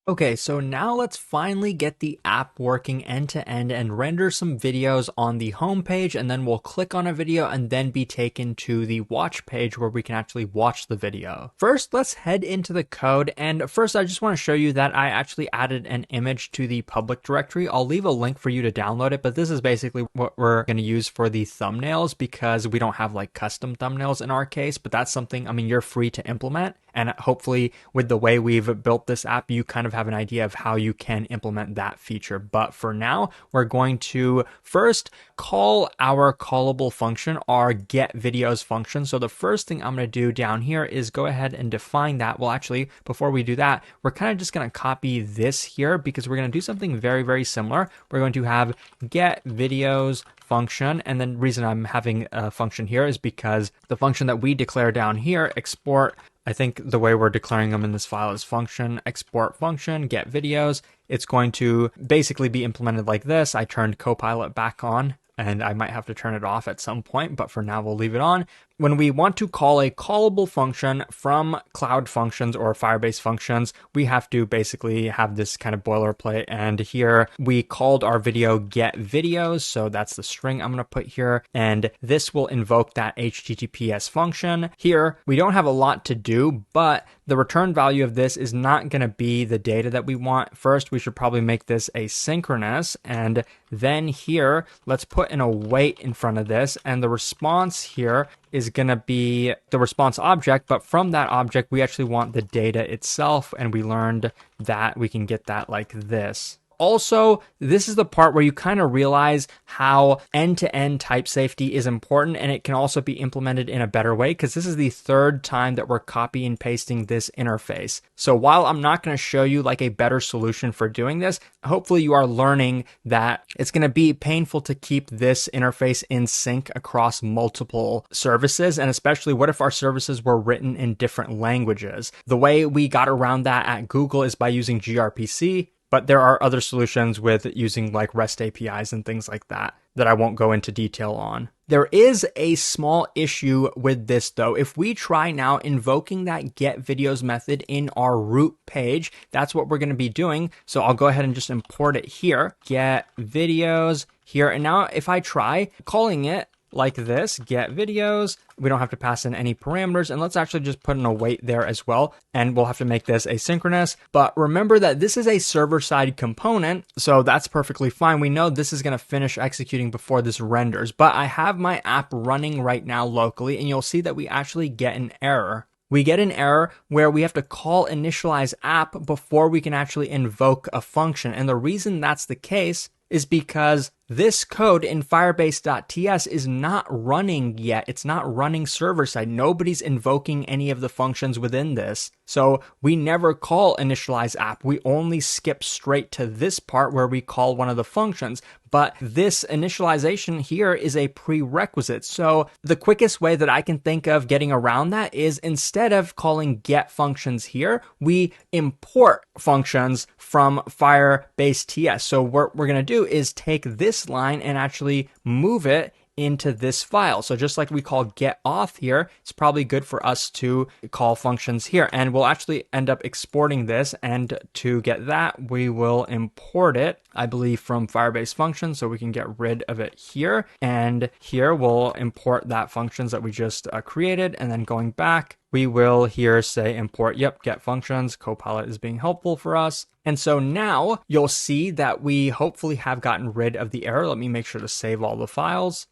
Okay, so now let's finally get the app working end to end and render some videos on the home page, and then we'll click on a video and then be taken to the watch page where we can actually watch the video. First, let's head into the code, and first I just want to show you that I actually added an image to the public directory. I'll leave a link for you to download it, but this is basically what we're going to use for the thumbnails because we don't have like custom thumbnails in our case, but that's something, I mean, you're free to implement. And hopefully with the way we've built this app, you kind of have an idea of how you can implement that feature. But for now, we're going to first call our callable function, our get videos function. So the first thing I'm going to do down here is go ahead and define that. Well, actually, before we do that, we're kind of just going to copy this here because we're going to do something very, very similar. We're going to have get videos function, and then the reason I'm having a function here is because the function that we declare down here, export, I think the way we're declaring them in this file is function, export function, get videos. It's going to basically be implemented like this. I turned Copilot back on, and I might have to turn it off at some point, but for now we'll leave it on. When we want to call a callable function from Cloud Functions or Firebase Functions, we have to basically have this kind of boilerplate. And here we called our video get videos. So that's the string I'm going to put here. And this will invoke that HTTPS function. Here, we don't have a lot to do, but the return value of this is not going to be the data that we want. First, we should probably make this asynchronous. And then here, let's put an await in front of this. And the response here is going to be the response object, but from that object, we actually want the data itself, and we learned that we can get that like this. Also, this is the part where you kind of realize how end-to-end type safety is important, and it can also be implemented in a better way because this is the third time that we're copy and pasting this interface. So while I'm not going to show you like a better solution for doing this, hopefully you are learning that it's going to be painful to keep this interface in sync across multiple services, and especially what if our services were written in different languages? The way we got around that at Google is by using gRPC. But there are other solutions with using like REST APIs and things like that I won't go into detail on. There is a small issue with this though. If we try now invoking that get videos method in our root page, that's what we're going to be doing. So I'll go ahead and just import it here, get videos here. And now if I try calling it like this, get videos, we don't have to pass in any parameters, and let's actually just put an await there as well, and we'll have to make this asynchronous. But remember that this is a server-side component, so that's perfectly fine. We know this is going to finish executing before this renders, but I have my app running right now locally, and you'll see that we actually get an error. We get an error where we have to call initialize app before we can actually invoke a function, and the reason that's the case is because this code in Firebase.ts is not running yet. It's not running server side. Nobody's invoking any of the functions within this. So we never call initialize app. We only skip straight to this part where we call one of the functions. But this initialization here is a prerequisite. So the quickest way that I can think of getting around that is instead of calling get functions here, we import functions from Firebase TS. So what we're going to do is take this line and actually move it into this file. So just like we call get auth here, it's probably good for us to call functions here. And we'll actually end up exporting this. And to get that, we will import it, I believe, from Firebase functions. So we can get rid of it here. And here we'll import that functions that we just created. And then going back, we will here say import, get functions. Copilot is being helpful for us. And so now you'll see that we hopefully have gotten rid of the error. Let me make sure to save all the files.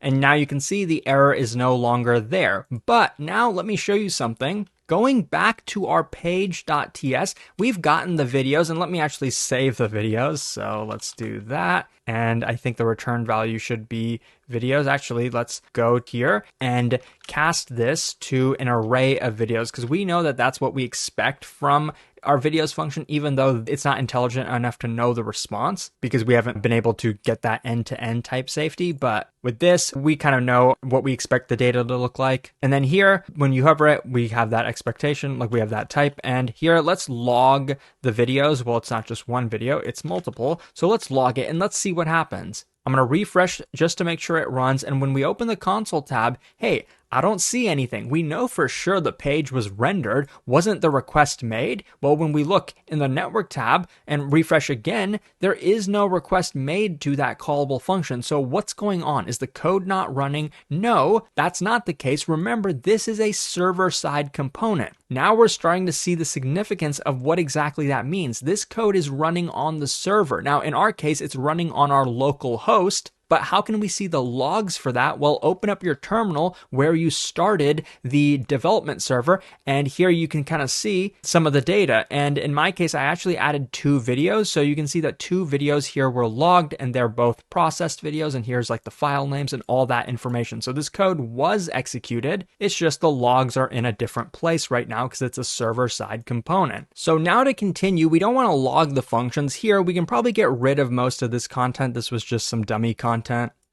And now you can see the error is no longer there. But now let me show you something. Going back to our page.ts, we've gotten the videos, and let me actually save the videos. So let's do that. And I think the return value should be videos. Actually, let's go here and cast this to an array of videos because we know that that's what we expect from our videos function, even though it's not intelligent enough to know the response because we haven't been able to get that end-to-end type safety. But with this, we kind of know what we expect the data to look like. And then here, when you hover it, we have that expectation, like we have that type. And here, let's log the videos. Well, it's not just one video, it's multiple. So let's log it and let's see what happens. I'm going to refresh just to make sure it runs. And when we open the console tab, hey, I don't see anything. We know for sure the page was rendered. Wasn't the request made? Well, when we look in the network tab and refresh again, there is no request made to that callable function. So what's going on? Is the code not running? No, that's not the case. Remember, this is a server-side component. Now we're starting to see the significance of what exactly that means. This code is running on the server. Now, in our case, it's running on our local host. But how can we see the logs for that? Well, open up your terminal where you started the development server, and here you can kind of see some of the data. And in my case, I actually added 2 videos. So you can see that 2 videos here were logged, and they're both processed videos. And here's like the file names and all that information. So this code was executed. It's just the logs are in a different place right now because it's a server-side component. So now to continue, we don't want to log the functions here. We can probably get rid of most of this content. This was just some dummy content.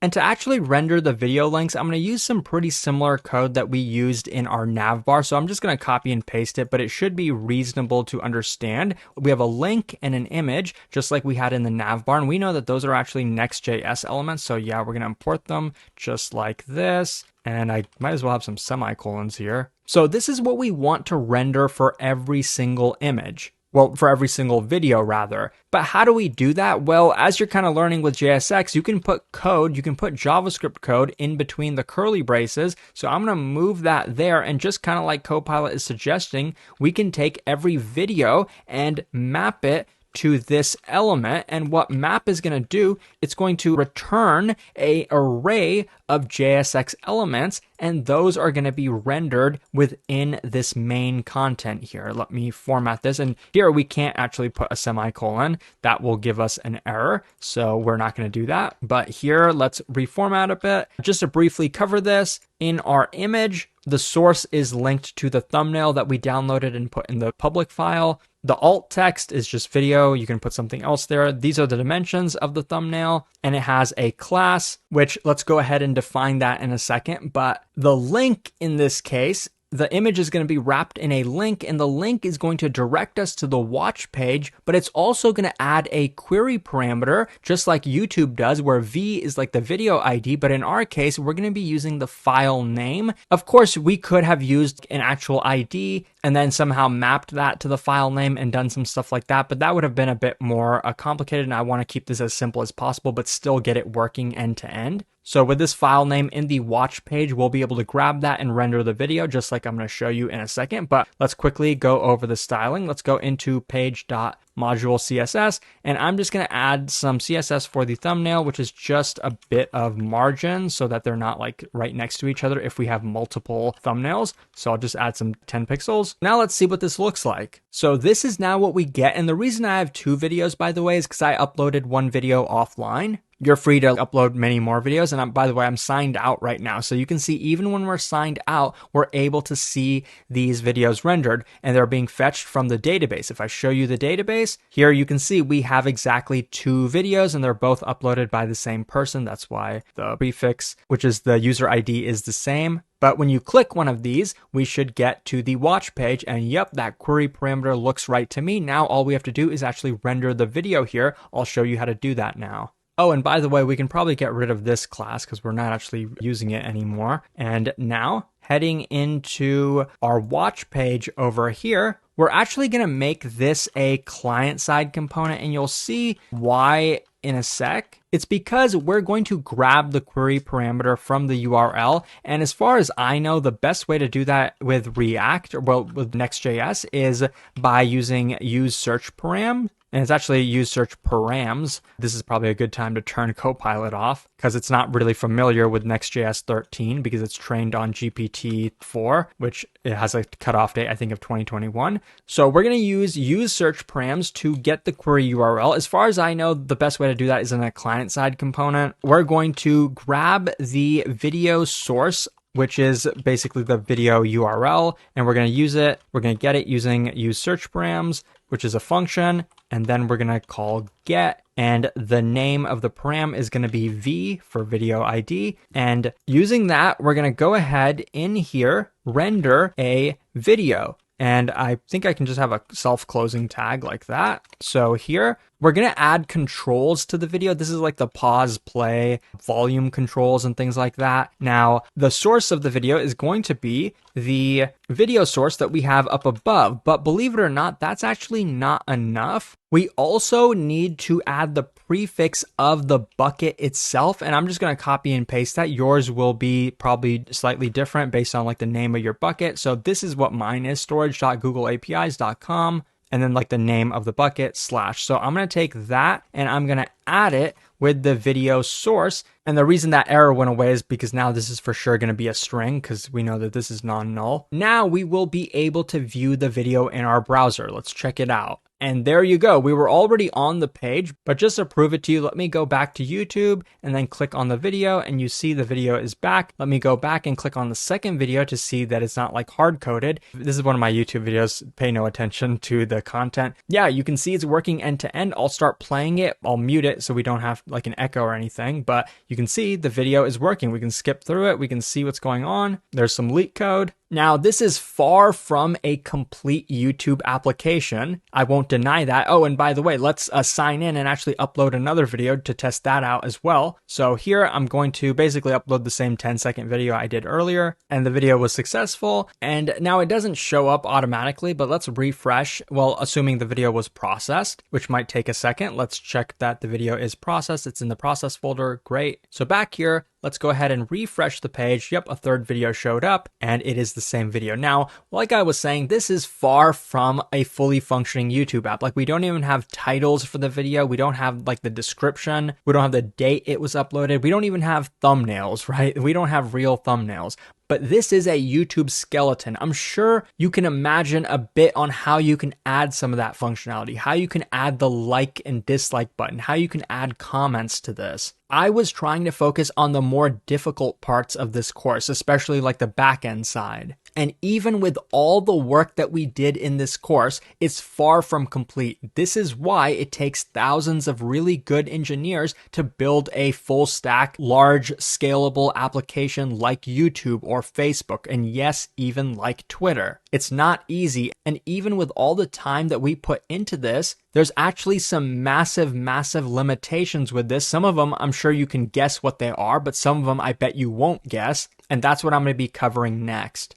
And to actually render the video links, I'm going to use some pretty similar code that we used in our navbar. So I'm just going to copy and paste it, but it should be reasonable to understand. We have a link and an image, just like we had in the navbar. And we know that those are actually Next.js elements. So yeah, we're going to import them just like this. And I might as well have some semicolons here. So this is what we want to render for every single image. Well, for every single video rather. But how do we do that? Well, as you're kind of learning with JSX, you can put code, you can put JavaScript code in between the curly braces. So I'm going to move that there, and just kind of like Copilot is suggesting, we can take every video and map it to this element. And what map is going to do, it's going to return an array of JSX elements, and those are going to be rendered within this main content here. Let me format this, and here we can't actually put a semicolon. That will give us an error, so we're not going to do that. But here, let's reformat a bit. Just to briefly cover this, in our image, the source is linked to the thumbnail that we downloaded and put in the public file. The alt text is just video. You can put something else there. These are the dimensions of the thumbnail, and it has a class, which let's go ahead and define that in a second. But the link in this case, the image is going to be wrapped in a link, and the link is going to direct us to the watch page, but it's also going to add a query parameter, just like YouTube does, where V is like the video ID, but in our case, we're going to be using the file name. Of course, we could have used an actual ID and then somehow mapped that to the file name and done some stuff like that, but that would have been a bit more complicated, and I want to keep this as simple as possible, but still get it working end to end. So with this file name in the watch page, we'll be able to grab that and render the video, just like I'm going to show you in a second. But let's quickly go over the styling. Let's go into page.module CSS, and I'm just going to add some CSS for the thumbnail, which is just a bit of margin so that they're not like right next to each other if we have multiple thumbnails. So I'll just add some 10 pixels. Now let's see what this looks like. So this is now what we get. And the reason I have 2 videos, by the way, is because I uploaded 1 video offline. You're free to upload many more videos. And by the way, I'm signed out right now. So you can see even when we're signed out, we're able to see these videos rendered, and they're being fetched from the database. If I show you the database, here you can see we have exactly 2 videos, and they're both uploaded by the same person. That's why the prefix, which is the user ID, is the same. But when you click one of these, we should get to the watch page, and yep, that query parameter looks right to me. Now all we have to do is actually render the video here. I'll show you how to do that now. Oh, and by the way, we can probably get rid of this class because we're not actually using it anymore. And now, heading into our watch page over here, we're actually going to make this a client-side component, and you'll see why in a sec. It's because we're going to grab the query parameter from the URL. And as far as I know, the best way to do that with React, or well, with Next.js, is by using useSearchParam. And it's actually useSearchParams. This is probably a good time to turn Copilot off because it's not really familiar with Next.js 13 because it's trained on GPT-4, which it has a cutoff date, I think, of 2021. So we're going to use useSearchParams to get the query URL. As far as I know, the best way to do that is in a client-side component. We're going to grab the video source, which is basically the video URL, and we're going to use it. We're going to get it using useSearchParams, which is a function, and then we're going to call get, and the name of the param is going to be V for video ID. And using that, we're going to go ahead in here, render a video. And I think I can just have a self-closing tag like that. So here We're going to add controls to the video. This is like the pause, play, volume controls and things like that. Now, the source of the video is going to be the video source that we have up above, but believe it or not, that's actually not enough. We also need to add the prefix of the bucket itself, and I'm just going to copy and paste that. Yours will be probably slightly different based on like the name of your bucket. So this is what mine is, storage.googleapis.com, and then like the name of the bucket /. So I'm going to take that and I'm going to add it with the video source. And the reason that error went away is because now this is for sure going to be a string because we know that this is non-null. Now we will be able to view the video in our browser. Let's check it out. And there you go. We were already on the page, but just to prove it to you, let me go back to YouTube and then click on the video and you see the video is back. Let me go back and click on the second video to see that it's not like hard coded. This is one of my YouTube videos. Pay no attention to the content. Yeah, you can see it's working end to end. I'll start playing it. I'll mute it so we don't have like an echo or anything, but you can see the video is working. We can skip through it. We can see what's going on. There's some leak code. Now, this is far from a complete YouTube application. I won't deny that. Oh, and by the way, let's sign in and actually upload another video to test that out as well. So here I'm going to basically upload the same 10-second video I did earlier, and the video was successful. And now it doesn't show up automatically, but let's refresh. Well, assuming the video was processed, which might take a second. Let's check that the video is processed. It's in the process folder. Great. So back here, let's go ahead and refresh the page. Yep, a third video showed up and it is the same video. Now, like I was saying, this is far from a fully functioning YouTube app. Like we don't even have titles for the video. We don't have like the description. We don't have the date it was uploaded. We don't even have thumbnails, right? We don't have real thumbnails. But this is a YouTube skeleton. I'm sure you can imagine a bit on how you can add some of that functionality, how you can add the like and dislike button, how you can add comments to this. I was trying to focus on the more difficult parts of this course, especially like the back-end side. And even with all the work that we did in this course, it's far from complete. This is why it takes thousands of really good engineers to build a full stack, large, scalable application like YouTube or Facebook, and yes, even like Twitter. It's not easy, and even with all the time that we put into this, there's actually some massive limitations with this. Some of them, I'm sure you can guess what they are, but some of them I bet you won't guess, and that's what I'm going to be covering next.